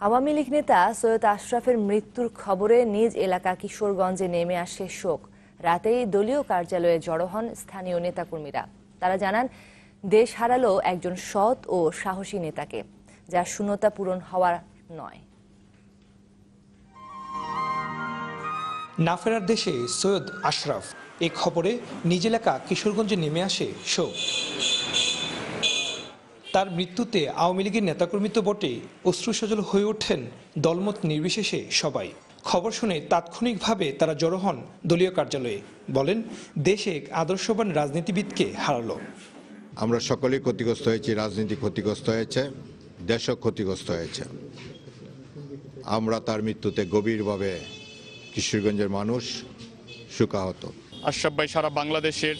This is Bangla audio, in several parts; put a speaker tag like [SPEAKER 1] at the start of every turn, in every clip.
[SPEAKER 1] আওয়ামী লীগ নেতা সৈয়দ আশরাফের মৃত্যুর খবরে নিজ এলাকা কিশোরগঞ্জে নেমে আসে শোক। রাতেই দলীয় কার্যালয়ে জড়ো হন স্থানীয় নেতাকর্মীরা। তারা জানান, দেশ হারালো একজন সৎ ও সাহসী নেতাকে, যার শূন্যতা পূরণ হওয়ার নয়।
[SPEAKER 2] না ফেরার দেশে সৈয়দ আশরাফ, এই খবরে নিজ এলাকা কিশোরগঞ্জে নেমে আসে শোক। তার মৃত্যুতে আওয়ামী লীগের নেতাকর্মী তো বটে, অশ্রুসজল হয়ে ওঠেন দলমত নির্বিশেষে সবাই। খবর শুনে তাৎক্ষণিকভাবে তারা জড়ো হন দলীয় কার্যালয়ে। বলেন, দেশে এক আদর্শবান রাজনীতিবিদকে হারালো।
[SPEAKER 3] আমরা সকলেই ক্ষতিগ্রস্ত হয়েছি, রাজনীতি ক্ষতিগ্রস্ত হয়েছে, দেশও ক্ষতিগ্রস্ত হয়েছে। আমরা তার মৃত্যুতে গভীরভাবে কিশোরগঞ্জের মানুষ শোকাহত।
[SPEAKER 4] আশরাফ ভাই সারা বাংলাদেশের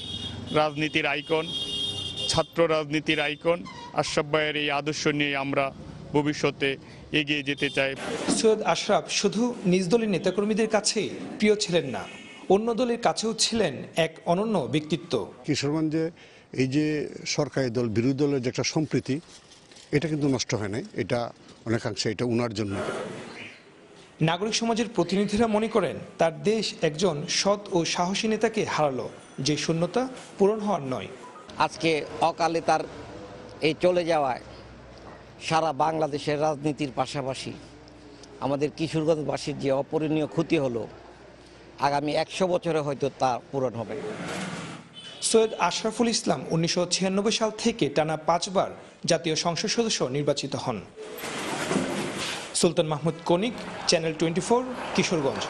[SPEAKER 4] রাজনীতির আইকন, ছাত্র রাজনীতির আইকন। আশরাফ ভাইয়ের এই আদর্শ নিয়ে আমরা ভবিষ্যতে এগিয়ে যেতে চাই।
[SPEAKER 2] সৈয়দ আশরাফ শুধু নিজ দলের নেতাকর্মীদের কাছে প্রিয় ছিলেন না, অন্য দলের কাছেও ছিলেন এক অনন্য ব্যক্তিত্ব।
[SPEAKER 5] কিশোরগঞ্জে এই যে সরকারি দল বিরোধী দলের যে একটা সম্প্রীতি, এটা কিন্তু নষ্ট হয় নাই। এটা অনেকাংশে এটা উনার জন্য।
[SPEAKER 2] নাগরিক সমাজের প্রতিনিধিরা মনে করেন, তার দেশ একজন সৎ ও সাহসী নেতাকে হারালো, যে শূন্যতা পূরণ হওয়ার নয়।
[SPEAKER 6] আজকে অকালে তার এই চলে যাওয়ায় সারা বাংলাদেশের রাজনীতির পাশাপাশি আমাদের কিশোরগঞ্জবাসীর যে অপূরণীয় ক্ষতি হলো, আগামী 100 বছরে হয়তো তা পূরণ হবে।
[SPEAKER 2] সৈয়দ আশরাফুল ইসলাম 1996 সাল থেকে টানা 5 বার জাতীয় সংসদ সদস্য নির্বাচিত হন। সুলতান মাহমুদ কনিক, চ্যানেল 24, কিশোরগঞ্জ।